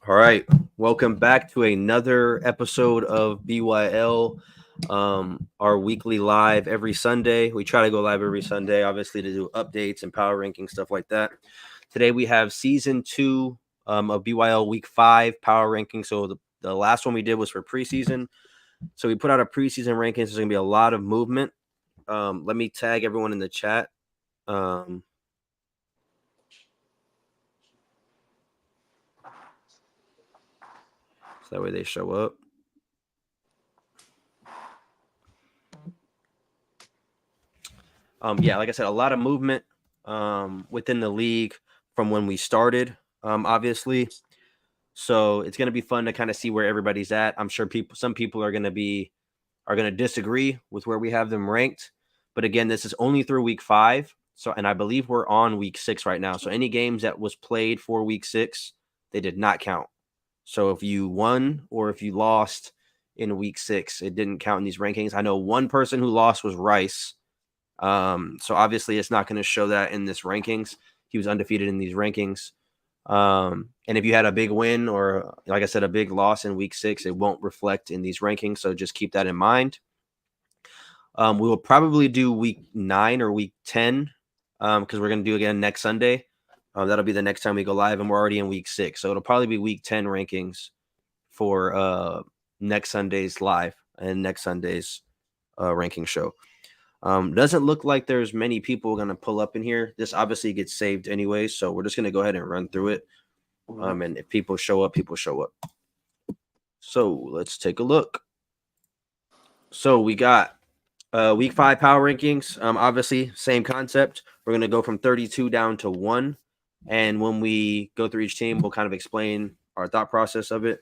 All right, welcome back to another episode of BYL, our weekly live every Sunday. We try to go live every Sunday, obviously, to do updates and power ranking stuff like that. Today we have season two of BYL week 5 power ranking. So the last one we did was for preseason. So we put out a preseason rankings. There's going to be a lot of movement. Let me tag everyone in the chat. So that way they show up. Yeah, like I said, a lot of movement within the league from when we started, obviously. So it's going to be fun to kind of see where everybody's at. I'm sure some people are going to disagree with where we have them ranked. But again, this is only through week 5. So, and I believe we're on week 6 right now. So any games that was played for week 6, they did not count. So if you won or if you lost in week 6, it didn't count in these rankings. I know one person who lost was Rice. So obviously it's not going to show that in this rankings. He was undefeated in these rankings. And if you had a big win or, like I said, a big loss in week 6, it won't reflect in these rankings. So just keep that in mind. We will probably do week 9 or week 10 because we're going to do again next Sunday. That'll be the next time we go live, and we're already in week 6. So it'll probably be week 10 rankings for next Sunday's live and next Sunday's ranking show. Doesn't look like there's many people going to pull up in here. This obviously gets saved anyway, so we're just going to go ahead and run through it. And if people show up, people show up. So let's take a look. So we got week 5 power rankings. Obviously, same concept. We're going to go from 32 down to 1. And when we go through each team, we'll kind of explain our thought process of it.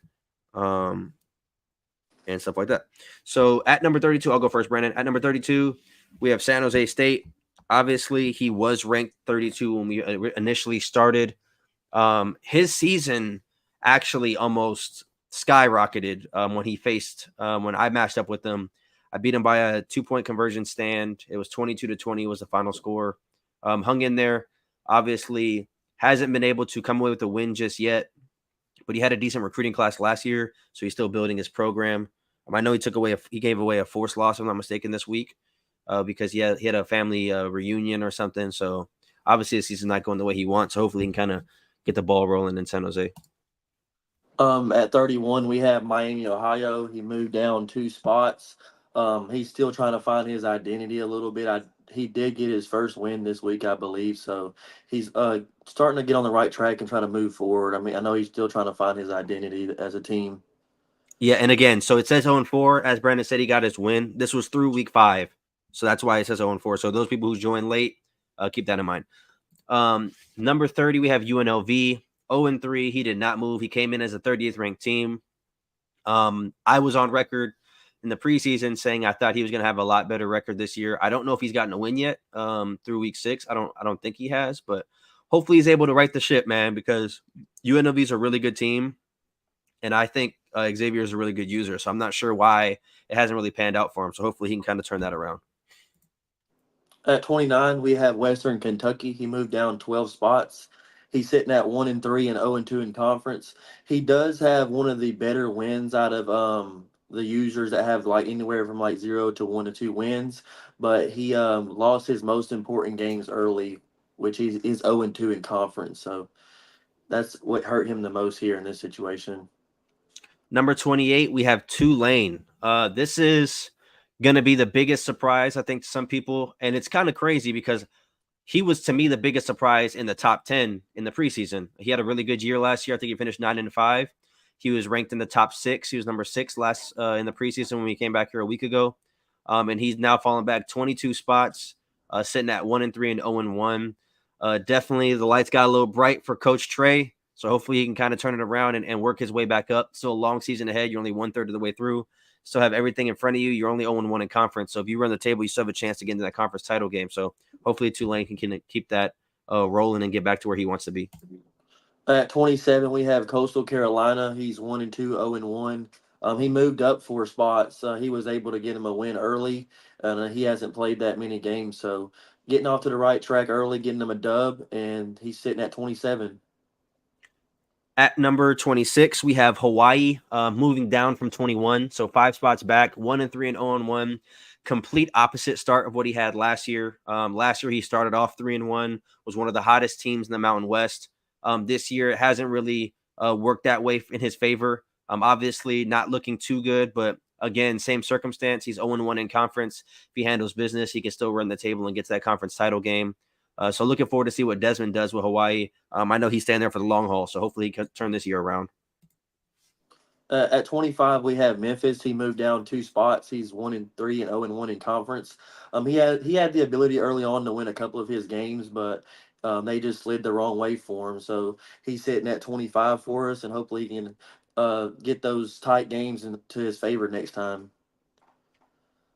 And stuff like that. So at number 32, I'll go first, Brandon. At number 32, we have San Jose State. Obviously, he was ranked 32 when we initially started. His season actually almost skyrocketed when he faced when I matched up with him. I beat him by a 2-point conversion stand. It was 22-20 was the final score. Hung in there. Obviously, hasn't been able to come away with a win just yet, but he had a decent recruiting class last year, so he's still building his program. I know he gave away a forced loss, if I'm not mistaken, this week because he had a family reunion or something. So obviously the season's not going the way he wants. So hopefully he can kind of get the ball rolling in San Jose. At 31, we have Miami, Ohio. He moved down 2 spots. He's still trying to find his identity a little bit. He did get his first win this week, I believe. So he's starting to get on the right track and trying to move forward. I mean, I know he's still trying to find his identity as a team. Yeah, and again, so it says 0-4. As Brandon said, he got his win. This was through week 5, so that's why it says 0-4. So those people who joined late, keep that in mind. Number 30, we have UNLV. 0-3. He did not move. He came in as a 30th ranked team. I was on record in the preseason saying I thought he was going to have a lot better record this year. I don't know if he's gotten a win yet through week 6. I don't think he has, but hopefully he's able to right the ship, man, because UNLV is a really good team, and I think Xavier is a really good user. So I'm not sure why it hasn't really panned out for him. So hopefully he can kind of turn that around. At 29, we have Western Kentucky. He moved down 12 spots. He's sitting at 1-3 and 0-2 in conference. He does have one of the better wins out of the users that have like anywhere from like 0 to 1 to 2 wins, but he lost his most important games early, which is 0-2 in conference. So that's what hurt him the most here in this situation. Number 28, we have Tulane. This is going to be the biggest surprise, I think, to some people. And it's kind of crazy because he was, to me, the biggest surprise in the top 10 in the preseason. He had a really good year last year. I think he finished 9-5. He was ranked in the top 6. He was number 6 last in the preseason when we came back here a week ago. And he's now fallen back 22 spots, sitting at 1-3 and 0-1. Definitely the lights got a little bright for Coach Trey. So hopefully he can kind of turn it around and work his way back up. Still a long season ahead. You're only 1/3 of the way through. Still have everything in front of you. You're only 0-1 in conference. So if you run the table, you still have a chance to get into that conference title game. So hopefully Tulane can keep that rolling and get back to where he wants to be. At 27, we have Coastal Carolina. He's 1-2, 0-1. He moved up 4 spots. He was able to get him a win early, and he hasn't played that many games. So getting off to the right track early, getting him a dub, and he's sitting at 27. At number 26, we have Hawaii moving down from 21. So 5 spots back, 1-3 and 0-1. Complete opposite start of what he had last year. Last year, he started off 3-1, was one of the hottest teams in the Mountain West. This year, it hasn't really worked that way in his favor. Obviously, not looking too good, but again, same circumstance. He's 0-1 in conference. If he handles business, he can still run the table and gets that conference title game. So looking forward to see what Desmond does with Hawaii. I know he's staying there for the long haul, so hopefully he can turn this year around. At 25, we have Memphis. He moved down 2 spots. He's 1-3 and 0-1 in conference. He had the ability early on to win a couple of his games, but they just slid the wrong way for him. So he's sitting at 25 for us, and hopefully he can get those tight games into his favor next time.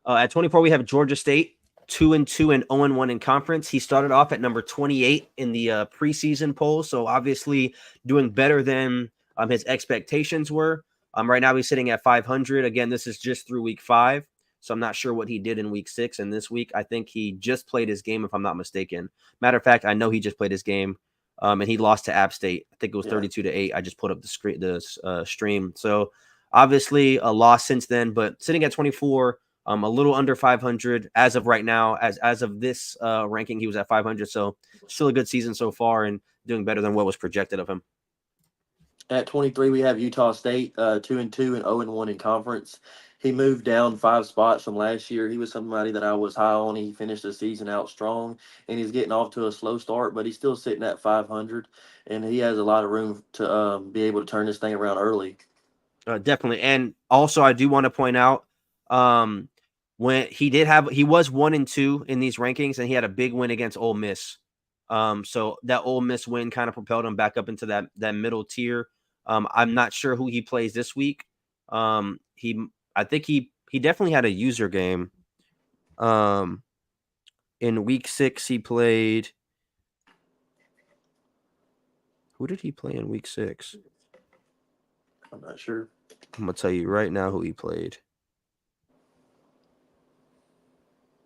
At 24, we have Georgia State, 2-2 and 0-1 in conference. He started off at number 28 in the preseason poll, so obviously doing better than his expectations were. Right now, he's sitting at 500. Again, this is just through week 5, so I'm not sure what he did in week 6. And this week, I think he just played his game, if I'm not mistaken. Matter of fact, I know he just played his game, and he lost to App State. I think it was Yeah. 32-8. I just put up the stream. So obviously a loss since then, but sitting at 24. A little under 500 as of right now. As of this ranking, he was at 500. So still a good season so far and doing better than what was projected of him. At 23, we have Utah State, 2-2 and 0-1 in conference. He moved down 5 spots from last year. He was somebody that I was high on. He finished the season out strong, and he's getting off to a slow start, but he's still sitting at 500, and he has a lot of room to be able to turn this thing around early. Definitely. And also, I do want to point out um, when he was 1-2 in these rankings, and he had a big win against Ole Miss. So that Ole Miss win kind of propelled him back up into that middle tier. I'm not sure who he plays this week. I think he definitely had a user game. In week 6, he played. Who did he play in week 6? I'm not sure. I'm gonna tell you right now who he played.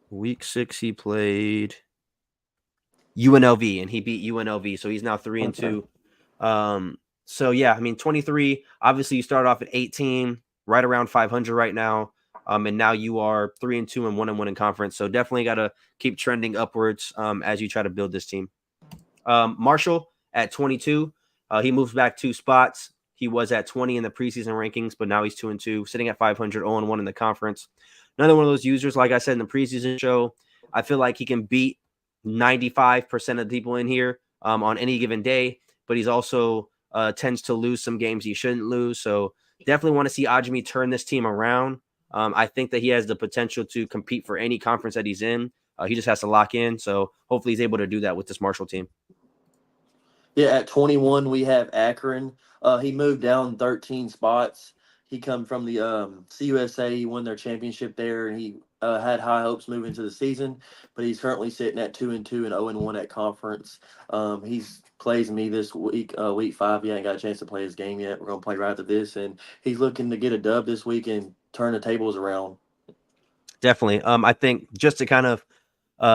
Week 6, he played UNLV, and he beat UNLV, so he's now 3-2. So yeah, I mean 23. Obviously, you started off at 18, right around 500 right now, and now you are 3-2 and 1-1 in conference. So definitely got to keep trending upwards as you try to build this team. Marshall at 22, he moves back 2 spots. He was at 20 in the preseason rankings, but now he's 2-2, sitting at 500, 0-1 in the conference. Another one of those users, like I said in the preseason show, I feel like he can beat 95% of the people in here on any given day, but he's also tends to lose some games he shouldn't lose. So definitely want to see Ajmi turn this team around. I think that he has the potential to compete for any conference that he's in. He just has to lock in. So hopefully he's able to do that with this Marshall team. Yeah, at 21, we have Akron. He moved down 13 spots. He come from the CUSA. He won their championship there, and he had high hopes moving into the season. But he's currently sitting at 2-2 and 0-1 at conference. He's plays me this week, week 5. He ain't got a chance to play his game yet. We're gonna play right after this, and he's looking to get a dub this week and turn the tables around. Definitely. I think just to kind of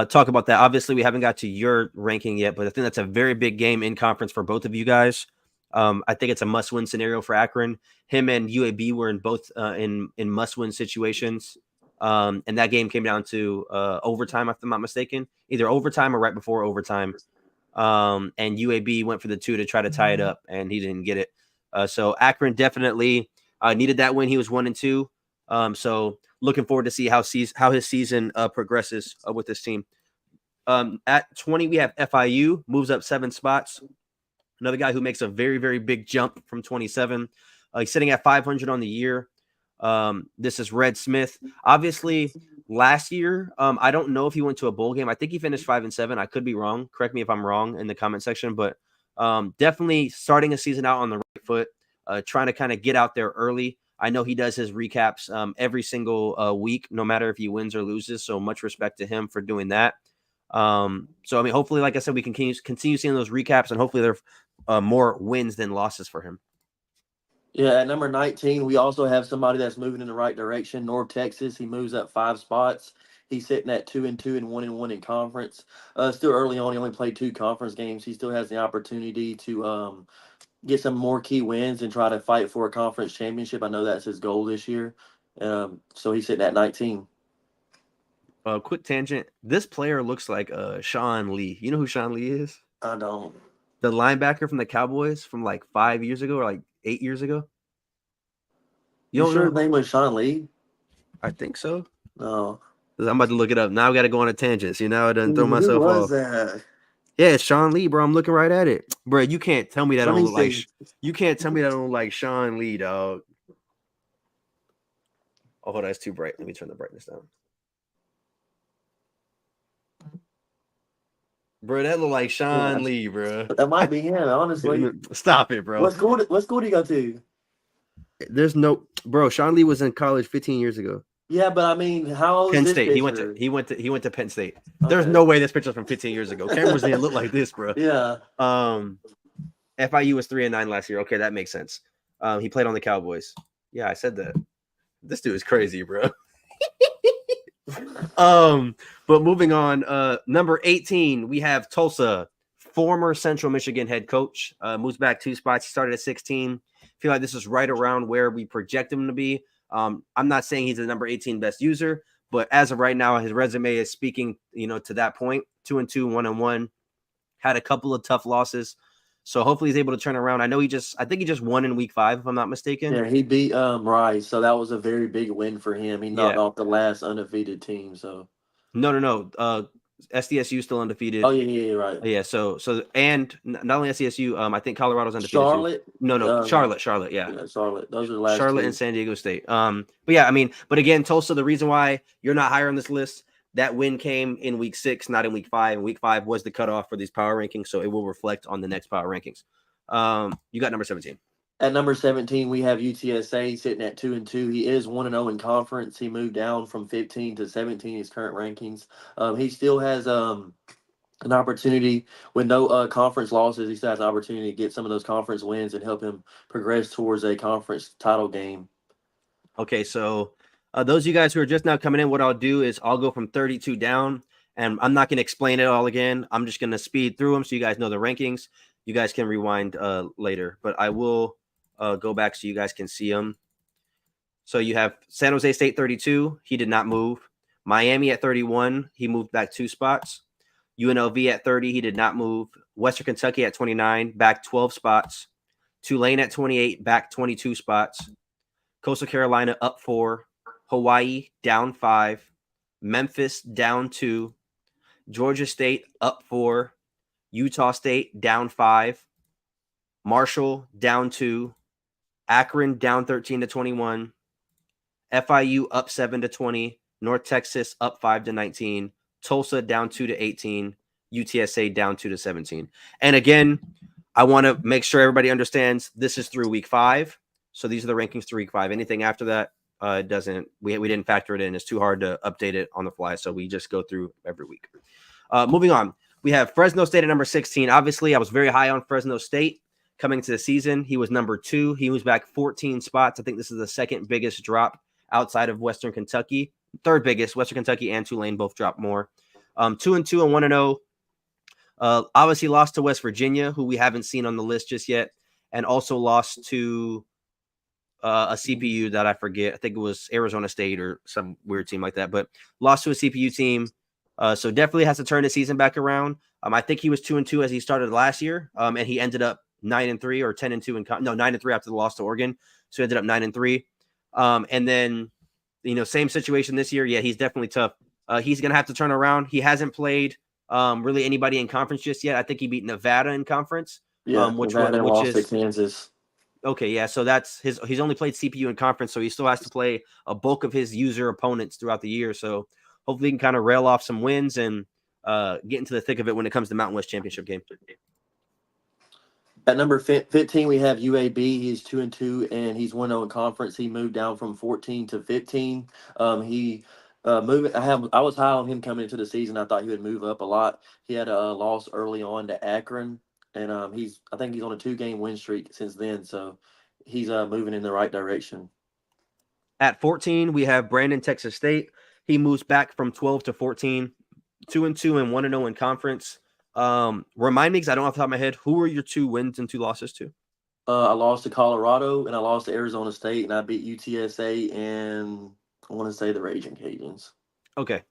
talk about that, obviously we haven't got to your ranking yet, but I think that's a very big game in conference for both of you guys. I think it's a must-win scenario for Akron. Him and UAB were in both in must-win situations, and that game came down to overtime, if I'm not mistaken, either overtime or right before overtime. And UAB went for the 2 to try to tie it up, and he didn't get it. So Akron definitely needed that win. He was 1-2. So looking forward to see how his season progresses with this team. At 20, we have FIU, moves up 7 spots. Another guy who makes a very, very big jump from 27. He's sitting at 500 on the year. This is Red Smith. Obviously, last year, I don't know if he went to a bowl game. I think he finished 5-7. I could be wrong. Correct me if I'm wrong in the comment section, but definitely starting a season out on the right foot, trying to kind of get out there early. I know he does his recaps every single week, no matter if he wins or loses. So much respect to him for doing that. So I mean, hopefully, like I said, we can continue seeing those recaps, and hopefully there are more wins than losses for him. Yeah, at number 19, we also have somebody that's moving in the right direction. North Texas, he moves up 5 spots. He's sitting at 2-2 and 1-1 in conference. Still early on, he only played 2 conference games. He still has the opportunity to get some more key wins and try to fight for a conference championship. I know that's his goal this year. So he's sitting at 19. Quick tangent. This player looks like Sean Lee. You know who Sean Lee is? I don't. The linebacker from the Cowboys from like 5 years ago or like 8 years ago. You You don't sure his know? name was Sean Lee? I think so. No. 'Cause I'm about to look it up. Now I got to go on a tangent. See, now I done throw Who myself was off. that? Yeah, it's Sean Lee, bro. I'm looking right at it, bro. You can't tell me that Let don't me look like. see. You can't tell me that don't look like Sean Lee, dog. Oh, hold on, it's too bright. Let me turn the brightness down. Bro, that look like Yeah, Sean Lee, bro. that might be him. Honestly, Stop it, bro. what school do you go to? There's no, bro. Sean Lee was in college 15 years ago. Yeah, but I mean, how old is Penn this State. picture? He went to Penn State. There's Okay. no way this picture's from 15 years ago. Cameras didn't look like this, bro. Yeah. FIU was 3-9 last year. Okay, that makes sense. He played on the Cowboys. Yeah, I said that. This dude is crazy, bro. But moving on, number 18, we have Tulsa, former Central Michigan head coach. Moves back 2 spots. He started at 16. Feel like this is right around where we project him to be. I'm not saying he's the number 18 best user, but as of right now, his resume is speaking, to that point. 2-2, 1-1. Had a couple of tough losses. So hopefully he's able to turn around. I think he just won in week 5, if I'm not mistaken. Yeah, he beat Rice, so that was a very big win for him. He knocked Yeah. off the last undefeated team. So No. SDSU still undefeated. oh yeah, right. Yeah. So and not only SDSU, I think Colorado's undefeated Charlotte. too. No, Charlotte. Yeah. Yeah, Charlotte. Those are the last Charlotte two. and San Diego State. But yeah, I mean, but again, Tulsa, the reason why you're not higher on this list, that win came in week 6, not in week 5. And week 5 was the cutoff for these power rankings, so it will reflect on the next power rankings. You got number 17. At number 17, we have UTSA sitting at 2-2. He is 1-0 in conference. He moved down from 15 to 17 his current rankings. He still has an opportunity with no conference losses. He still has an opportunity to get some of those conference wins and help him progress towards a conference title game. Okay, so those of you guys who are just now coming in, what I'll do is I'll go from 32 down, and I'm not going to explain it all again. I'm just going to speed through them so you guys know the rankings. You guys can rewind later, but I will go back so you guys can see them. So you have San Jose State 32. He did not move. Miami at 31. He moved back 2 spots. UNLV at 30. He did not move. Western Kentucky at 29, back 12 spots. Tulane at 28, back 22 spots. Coastal Carolina up 4. Hawaii down 5. Memphis down 2. Georgia State up 4. Utah State down 5. Marshall down 2. Akron down 13 to 21. FIU up 7 to 20. North Texas up 5 to 19. Tulsa down 2 to 18. UTSA down 2 to 17. And again, I want to make sure everybody understands this is through week 5. So these are the rankings through week 5. Anything after that doesn't, we didn't factor it in. It's too hard to update it on the fly. So we just go through every week. Moving on, we have Fresno State at number 16. Obviously, I was very high on Fresno State coming into the season. He was number 2. He was back 14 spots. I think this is the second biggest drop outside of Western Kentucky. Third biggest, Western Kentucky and Tulane both dropped more. 2-2 and 1-0. Obviously lost to West Virginia, who we haven't seen on the list just yet, and also lost to a CPU that I forget. I think it was Arizona State or some weird team like that, but lost to a CPU team. So definitely has to turn the season back around. I think he was 2-2 as he started last year, and he ended up 9-3 or 10-2 in 9-3 after the loss to Oregon. So he ended up 9-3. And then, same situation this year. Yeah, he's definitely tough. He's going to have to turn around. He hasn't played really anybody in conference just yet. I think he beat Nevada in conference. Yeah, which lost is to Kansas. Okay, yeah. So that's he's only played CPU in conference, so he still has to play a bulk of his user opponents throughout the year. So hopefully he can kind of rail off some wins and get into the thick of it when it comes to Mountain West Championship game. At number 15, we have UAB. He's 2-2, and he's 1-0 in conference. He moved down from 14 to 15. He moved. I was high on him coming into the season. I thought he would move up a lot. He had a loss early on to Akron, and I think he's on a 2-game win streak since then. So he's moving in the right direction. At 14, we have Brandon, Texas State. He moves back from 12 to 14, 2-2 and 1-0 in conference. Remind me, because I don't off the top of my head, who are your 2 wins and 2 losses to? I lost to Colorado and I lost to Arizona State, and I beat UTSA and I want to say the Raging Cajuns. Okay.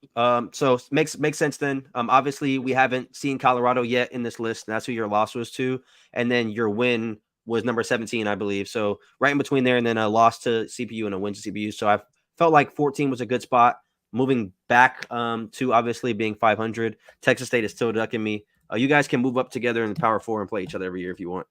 So makes sense then. Obviously we haven't seen Colorado yet in this list, and that's who your loss was to. And then your win was number 17, I believe. So right in between there, and then a loss to CPU and a win to CPU. So I felt like 14 was a good spot. Moving back to obviously being 500. Texas State is still ducking me. You guys can move up together in the Power Four and play each other every year if you want.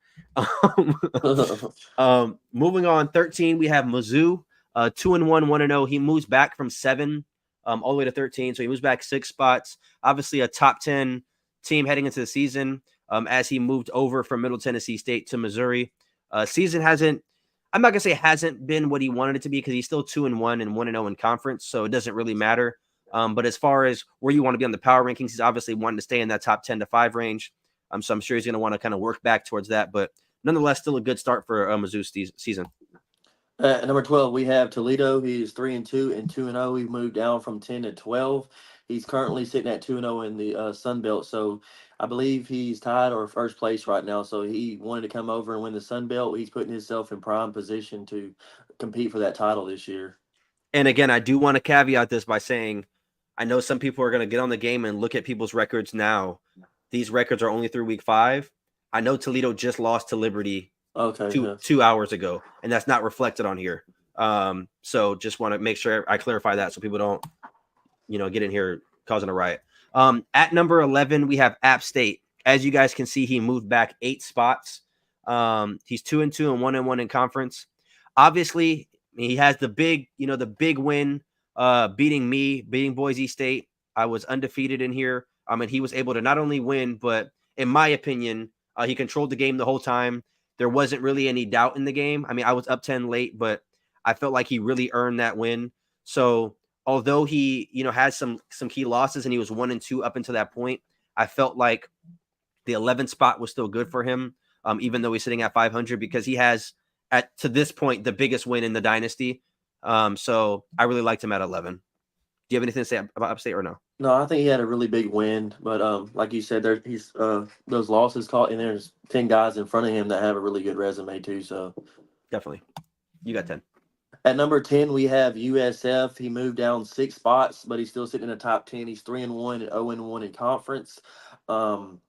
Moving on, 13, we have Mizzou. 2-1, 1-0. He moves back from 7 all the way to 13. So he moves back 6 spots. Obviously, a top 10 team heading into the season as he moved over from Middle Tennessee State to Missouri. Season hasn't, I'm not going to say hasn't been what he wanted it to be because he's still 2-1 and 1-0 in conference. So it doesn't really matter. But as far as where you want to be on the power rankings, he's obviously wanting to stay in that top 10 to 5 range. So I'm sure he's going to want to kind of work back towards that. But nonetheless, still a good start for Mizzou season. At number 12, we have Toledo. He's 3-2 and 2-0. He moved down from 10 to 12. He's currently sitting at 2-0 in the Sun Belt. So I believe he's tied or first place right now. So he wanted to come over and win the Sun Belt. He's putting himself in prime position to compete for that title this year. And again, I do want to caveat this by saying I know some people are going to get on the game and look at people's records now. These records are only through week 5. I know Toledo just lost to Liberty Okay. Yeah. 2 hours ago, and that's not reflected on here. So just want to make sure I clarify that so people don't, get in here causing a riot. At number 11, we have App State. As you guys can see, he moved back 8 spots. He's 2-2 and 1-1 in conference. Obviously, he has the big win, beating Boise State. I was undefeated in here. And he was able to not only win, but in my opinion, he controlled the game the whole time. There wasn't really any doubt in the game. I mean, I was up 10 late, but I felt like he really earned that win. So although he, had some key losses and he was 1-2 up until that point, I felt like the 11th spot was still good for him, even though he's sitting at 500 because he has, to this point, the biggest win in the dynasty. So I really liked him at 11. Do you have anything to say about Upstate or no? No, I think he had a really big win, but like you said, he's those losses caught, and there's 10 guys in front of him that have a really good resume too. So Definitely, you got 10. at number 10, we have USF. He moved down 6 spots, but he's still sitting in the top 10. He's 3-1 and 0-1 in conference. Um,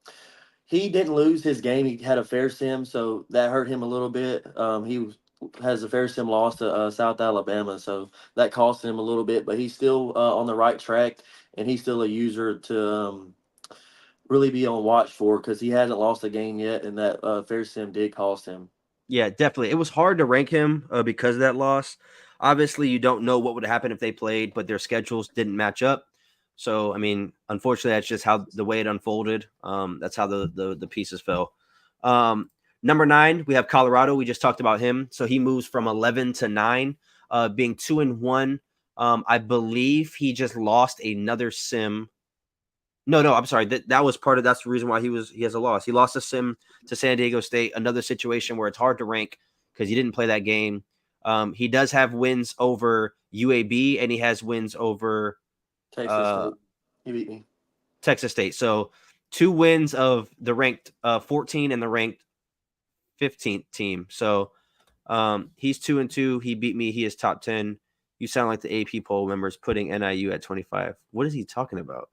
he didn't lose his game. He had a fair sim, so that hurt him a little bit. Has a fair sim loss to South Alabama, so that cost him a little bit. But he's still on the right track, and he's still a user to really be on watch for because he hasn't lost a game yet, and that fair sim did cost him. Yeah, definitely. It was hard to rank him because of that loss. Obviously, you don't know what would happen if they played, but their schedules didn't match up. So, I mean, unfortunately, that's just how the way it unfolded. That's how the pieces fell. Number 9, we have Colorado. We just talked about him. So he moves from 11 to 9, being 2-1. I believe he just lost another sim. No, I'm sorry. That was that's the reason why he has a loss. He lost a sim to San Diego State, another situation where it's hard to rank because he didn't play that game. He does have wins over UAB and he has wins over Texas State. He beat me. Texas State. So 2 wins of the ranked 14 and the ranked 15th team. So he's 2-2. He beat me. He is top 10. You sound like the AP poll members putting NIU at 25. What is he talking about?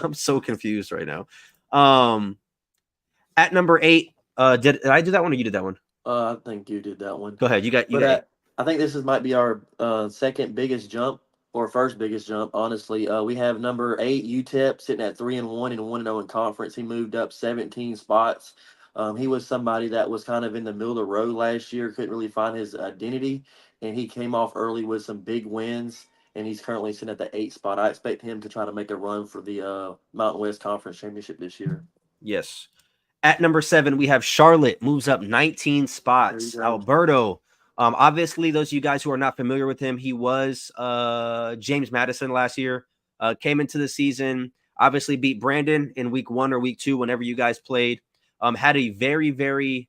I'm so confused right now. At number 8, did I do that one or you did that one? I think you did that one. Go ahead. You got 8. I think this might be our second biggest jump or first biggest jump. Honestly, we have number 8 UTEP sitting at 3-1 and 1-0 in conference. He moved up 17 spots. He was somebody that was kind of in the middle of the road last year, couldn't really find his identity, and he came off early with some big wins. And he's currently sitting at the 8th spot. I expect him to try to make a run for the Mountain West Conference Championship this year. Yes. At number 7, we have Charlotte moves up 19 spots. Alberto. Obviously, those of you guys who are not familiar with him, he was James Madison last year. Came into the season, obviously beat Brandon in week 1 or week 2, whenever you guys played. Had a very, very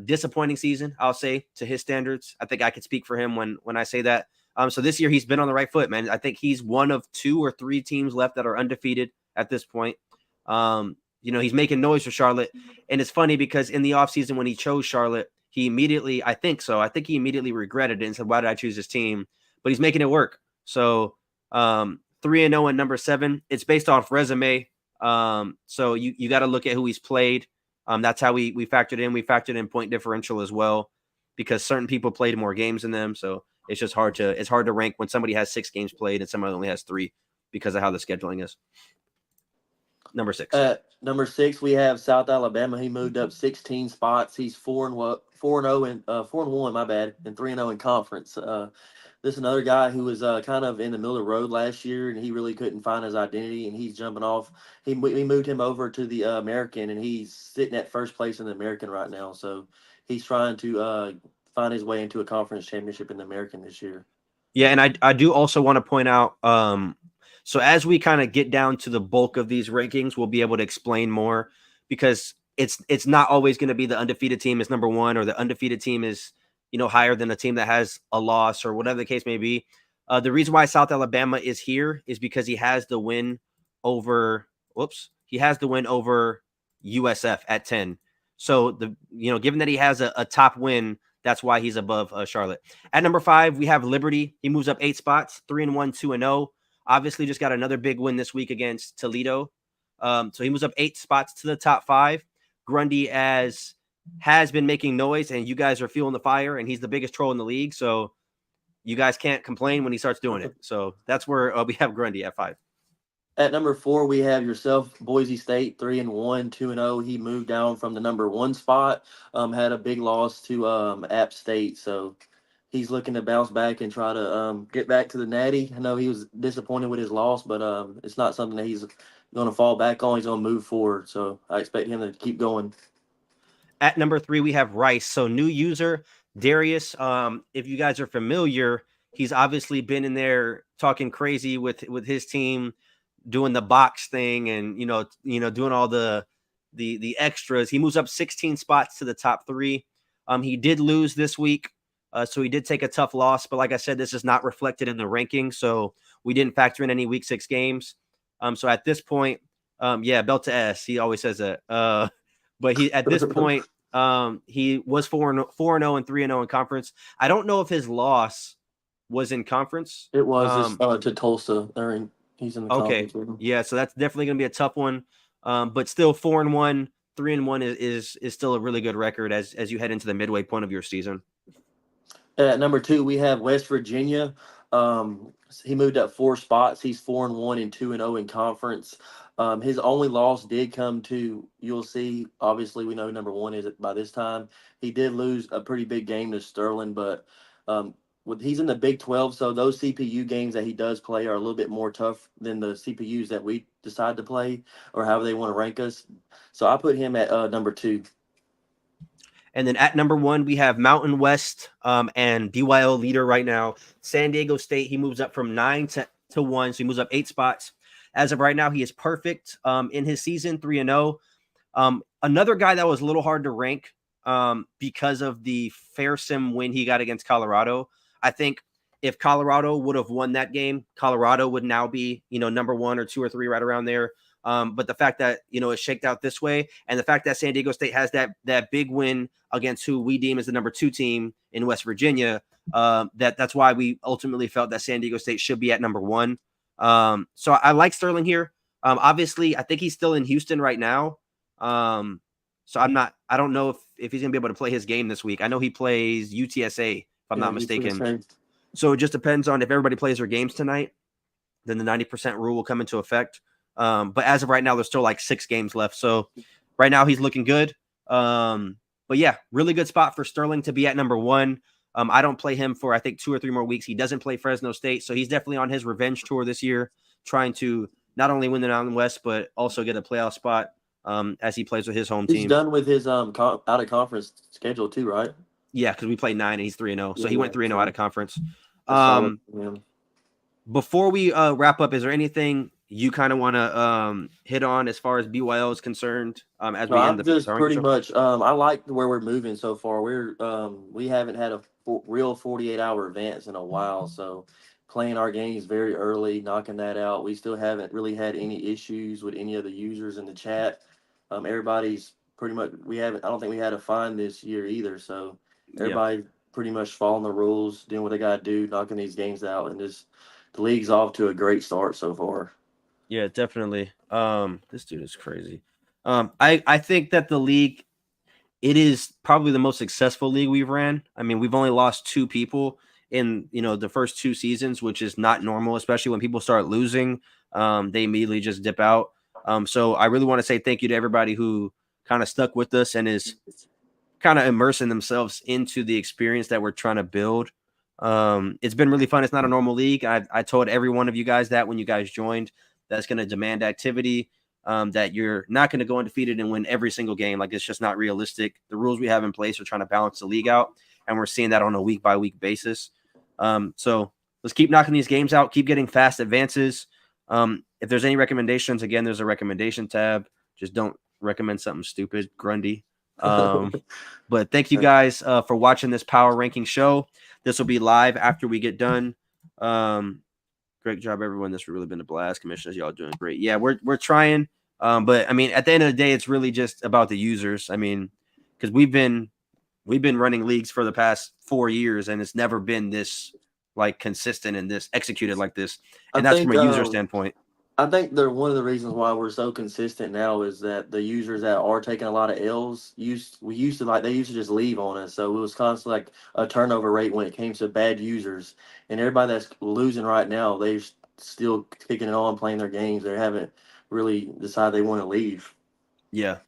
disappointing season, I'll say, to his standards. I think I could speak for him when I say that. So this year he's been on the right foot, man. I think he's one of 2 or 3 teams left that are undefeated at this point. he's making noise for Charlotte. And it's funny because in the offseason when he chose Charlotte, he immediately, I think he immediately regretted it and said, why did I choose this team? But he's making it work. So 3-0 and number 7. It's based off resume. So you got to look at who he's played. That's how we factored in. We factored in point differential as well because certain people played more games than them. So it's just hard to rank when somebody has 6 games played and somebody only has 3 because of how the scheduling is. Number 6. At number 6, we have South Alabama. He moved up 16 spots. He's 4-0 and 4-1, my bad, and 3-0 in conference. This is another guy who was kind of in the middle of the road last year, and he really couldn't find his identity, and he's jumping off. We moved him over to the American, and he's sitting at first place in the American right now. So he's trying to find his way into a conference championship in the American this year. Yeah, and I do also want to point out, so as we kind of get down to the bulk of these rankings, we'll be able to explain more because it's not always going to be the undefeated team is number 1 or the undefeated team is higher than a team that has a loss or whatever the case may be. The reason why South Alabama is here is because he has the win over USF at 10. So given that he has a top win, that's why he's above Charlotte. At number 5, we have Liberty. He moves up 8 spots, 3-1, 2-0. Obviously, just got another big win this week against Toledo. So he moves up 8 spots to the top 5. Grundy has been making noise, and you guys are fueling the fire, and he's the biggest troll in the league. So you guys can't complain when he starts doing it. So that's where we have Grundy at 5. At number 4, we have yourself, Boise State, 3-1, 2-0. He moved down from the number 1 spot, had a big loss to App State. So he's looking to bounce back and try to get back to the Natty. I know he was disappointed with his loss, but it's not something that he's going to fall back on. He's going to move forward. So I expect him to keep going. At number 3, we have Rice. So new user, Darius. If you guys are familiar, he's obviously been in there talking crazy with his team, doing the box thing and doing all the extras. He moves up 16 spots to the top 3. He did lose this week, so he did take a tough loss, but like I said, this is not reflected in the ranking, so we didn't factor in any week 6 games. So at this point, belt to S, he always says that, but he at this point he was 4-0 and 3-0 in conference. I don't know if his loss was in conference. It was to Tulsa. He's in the conference with him. Yeah, so that's definitely going to be a tough one. But still 4-1, 3-1 is still a really good record as you head into the midway point of your season. At number 2, we have West Virginia. He moved up 4 spots. He's 4-1 and 2-0 in conference. His only loss did come to ULC. Obviously, we know number 1 is by this time. He did lose a pretty big game to Sterling, but he's in the Big 12, so those CPU games that he does play are a little bit more tough than the CPUs that we decide to play or however they want to rank us. So I put him at number 2. And then at number 1, we have Mountain West and BYL leader right now, San Diego State. He moves up from 9 to 1, so he moves up 8 spots. As of right now, he is perfect in his season, 3-0. Another guy that was a little hard to rank because of the fair sim win he got against Colorado. I think if Colorado would have won that game, Colorado would now be, number 1 or 2 or 3 right around there. But the fact that, it shaked out this way and the fact that San Diego State has that big win against who we deem as the number 2 team in West Virginia, that's why we ultimately felt that San Diego State should be at number 1. So I like Sterling here. Obviously, I think he's still in Houston right now. So I don't know if he's going to be able to play his game this week. I know he plays UTSA, if I'm not mistaken. So it just depends on if everybody plays their games tonight, then the 90% rule will come into effect. But as of right now, there's still like 6 games left. So right now he's looking good. But yeah, really good spot for Sterling to be at number 1. I don't play him for, I think, 2 or 3 more weeks. He doesn't play Fresno State. So he's definitely on his revenge tour this year, trying to not only win the Mountain West, but also get a playoff spot as he plays with his home team. He's done with his out of conference schedule too, right? Yeah, because we played 9 and he's 3-0. So he went 3-0 out of conference. Before we wrap up, is there anything you kind of want to hit on as far as BYL is concerned? As we end the just pretty much. I like where we're moving so far. We haven't had a real 48-hour advance in a while, so playing our games very early, knocking that out. We still haven't really had any issues with any of the users in the chat. Everybody's pretty much we haven't. I don't think we had a fine this year either. So Yeah. everybody pretty much following the rules, doing what they got to do, knocking these games out, and just the league's off to a great start so far. Yeah, definitely. This dude is crazy. I think that the league, it is probably the most successful league we've ran. I mean, we've only lost two people in the first two seasons, which is not normal, especially when people start losing. They immediately just dip out. So I really want to say thank you to everybody who kind of stuck with us and is kind of immersing themselves into the experience that we're trying to build. It's been really fun. It's not a normal league. I told every one of you guys that when you guys joined, that's going to demand activity. That you're not going to go undefeated and win every single game. Like, it's just not realistic. The rules we have in place are trying to balance the league out, and we're seeing that on a week by week basis. So let's keep knocking these games out. Keep getting fast advances. If there's any recommendations, again, there's a recommendation tab. Just don't recommend something stupid, Grundy. But thank you guys for watching this power ranking show. This will be live after we get done. Great job, everyone. This has really been a blast. Commissioners, y'all doing great. Yeah, we're trying. But I mean, at the end of the day, it's really just about the users. I mean, because we've been running leagues for the past 4 years, and it's never been this like consistent and this executed like this. I And that's from think a user standpoint. I think they're one of the reasons why we're so consistent now is that the users that are taking a lot of L's we used to like they used to just leave on us. So it was constantly like a turnover rate when it came to bad users. And everybody that's losing right now, they're still kicking it on, playing their games. They haven't really decided they want to leave. Yeah.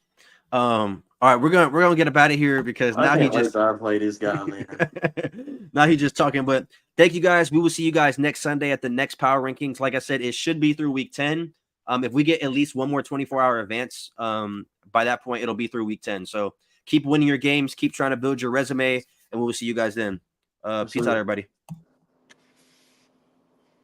All right, we're gonna get up out of here because I now he can't wait just to play this guy, man. now he's just talking. But thank you guys. We will see you guys next Sunday at the next power rankings. Like I said, it should be through week 10. If we get at least one more 24-hour advance, by that point it'll be through week 10. So keep winning your games, keep trying to build your resume, and we will see you guys then. Peace out, everybody.